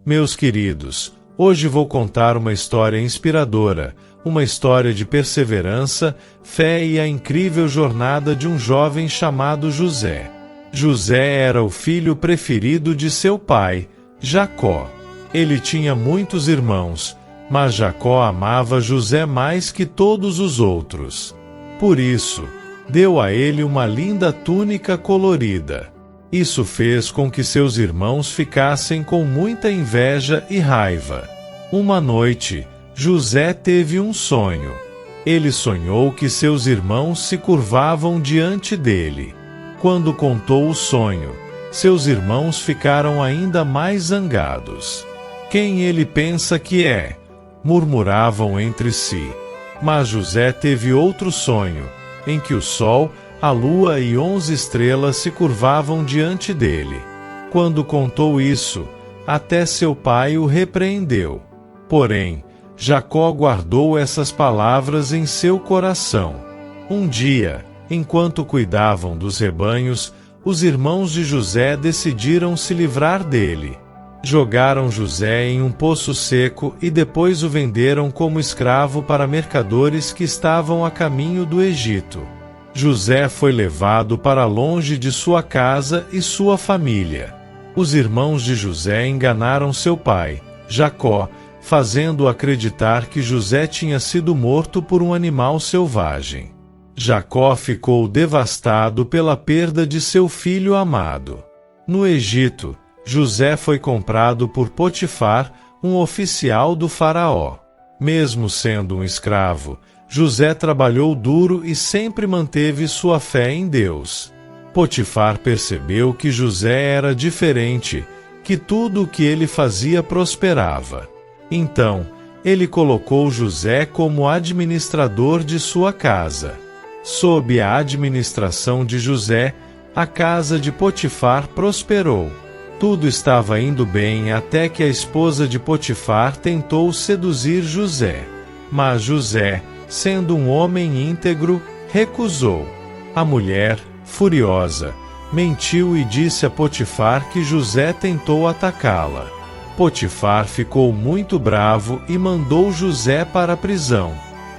Meus queridos, hoje vou contar uma história inspiradora, uma história de perseverança, fé e a incrível jornada de um jovem chamado José. José era o filho preferido de seu pai, Jacó. Ele tinha muitos irmãos, mas Jacó amava José mais que todos os outros. Por isso, deu a ele uma linda túnica colorida. Isso fez com que seus irmãos ficassem com muita inveja e raiva. Uma noite, José teve um sonho. Ele sonhou que seus irmãos se curvavam diante dele. Quando contou o sonho, seus irmãos ficaram ainda mais zangados. Quem ele pensa que é? Murmuravam entre si. Mas José teve outro sonho, em que o sol, a lua e 11 estrelas se curvavam diante dele. Quando contou isso, até seu pai o repreendeu. Porém, Jacó guardou essas palavras em seu coração. Um dia, enquanto cuidavam dos rebanhos, os irmãos de José decidiram se livrar dele. Jogaram José em um poço seco e depois o venderam como escravo para mercadores que estavam a caminho do Egito. José foi levado para longe de sua casa e sua família. Os irmãos de José enganaram seu pai, Jacó, fazendo-o acreditar que José tinha sido morto por um animal selvagem. Jacó ficou devastado pela perda de seu filho amado. No Egito, José foi comprado por Potifar, um oficial do faraó. Mesmo sendo um escravo, José trabalhou duro e sempre manteve sua fé em Deus. Potifar percebeu que José era diferente, que tudo o que ele fazia prosperava. Então, ele colocou José como administrador de sua casa. Sob a administração de José, a casa de Potifar prosperou. Tudo estava indo bem até que a esposa de Potifar tentou seduzir José. Mas José, sendo um homem íntegro, recusou. A mulher, furiosa, mentiu e disse a Potifar que José tentou atacá-la. Potifar ficou muito bravo e mandou José para a prisão.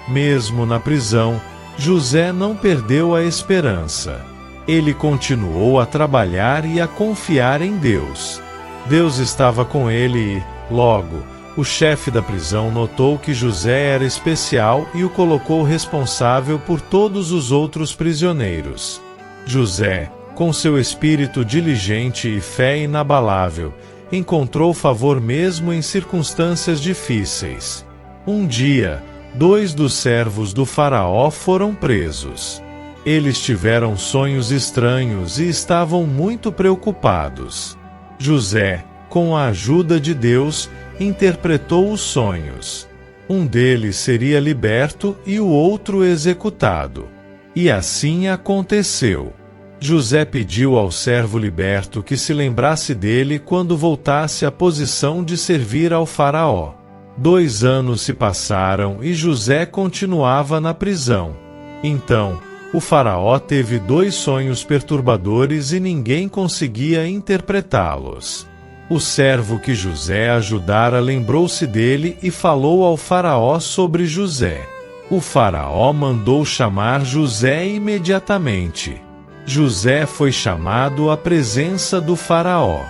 Mesmo na prisão, José não perdeu a esperança. Ele continuou a trabalhar e a confiar em Deus. Deus estava com ele e, logo, o chefe da prisão notou que José era especial e o colocou responsável por todos os outros prisioneiros. José, com seu espírito diligente e fé inabalável, encontrou favor mesmo em circunstâncias difíceis. Um dia, 2 dos servos do faraó foram presos. Eles tiveram sonhos estranhos e estavam muito preocupados. José, com a ajuda de Deus, interpretou os sonhos. Um deles seria liberto e o outro executado. E assim aconteceu. José pediu ao servo liberto que se lembrasse dele quando voltasse à posição de servir ao faraó. 2 anos se passaram e José continuava na prisão. Então, o faraó teve 2 sonhos perturbadores e ninguém conseguia interpretá-los. O servo que José ajudara lembrou-se dele e falou ao faraó sobre José. O faraó mandou chamar José imediatamente. José foi chamado à presença do faraó.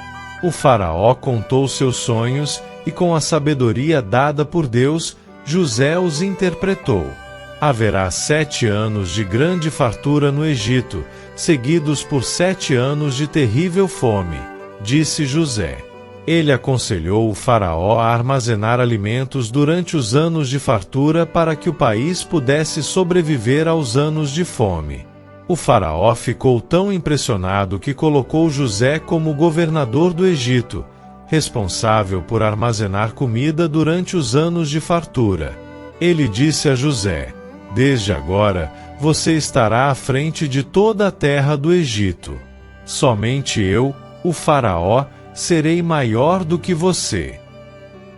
O faraó contou seus sonhos e, com a sabedoria dada por Deus, José os interpretou. Haverá 7 anos de grande fartura no Egito, seguidos por 7 anos de terrível fome, disse José. Ele aconselhou o faraó a armazenar alimentos durante os anos de fartura para que o país pudesse sobreviver aos anos de fome. O faraó ficou tão impressionado que colocou José como governador do Egito, responsável por armazenar comida durante os anos de fartura. Ele disse a José: "Desde agora, você estará à frente de toda a terra do Egito. Somente eu, o faraó, serei maior do que você."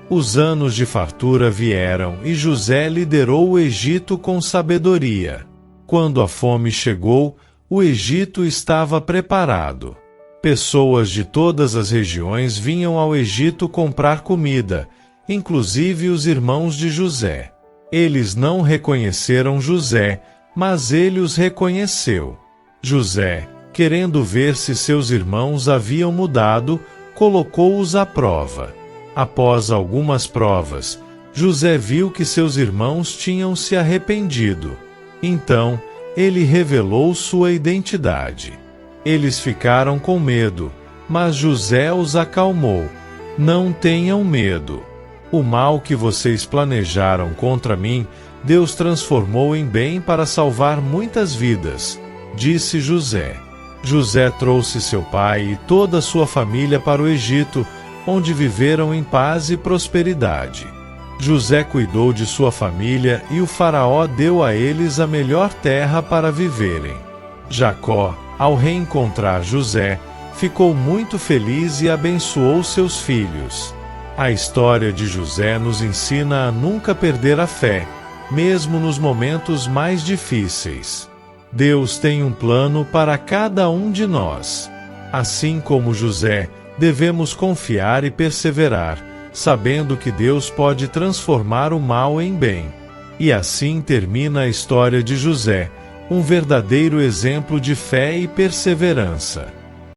Os anos de fartura vieram e José liderou o Egito com sabedoria. Quando a fome chegou, o Egito estava preparado. Pessoas de todas as regiões vinham ao Egito comprar comida, inclusive os irmãos de José. Eles não reconheceram José, mas ele os reconheceu. José, querendo ver se seus irmãos haviam mudado, colocou-os à prova. Após algumas provas, José viu que seus irmãos tinham se arrependido. Então, ele revelou sua identidade. Eles ficaram com medo, mas José os acalmou. Não tenham medo. O mal que vocês planejaram contra mim, Deus transformou em bem para salvar muitas vidas, disse José. José trouxe seu pai e toda a sua família para o Egito, onde viveram em paz e prosperidade. José cuidou de sua família e o faraó deu a eles a melhor terra para viverem. Jacó, ao reencontrar José, ficou muito feliz e abençoou seus filhos. A história de José nos ensina a nunca perder a fé, mesmo nos momentos mais difíceis. Deus tem um plano para cada um de nós. Assim como José, devemos confiar e perseverar, sabendo que Deus pode transformar o mal em bem. E assim termina a história de José, um verdadeiro exemplo de fé e perseverança.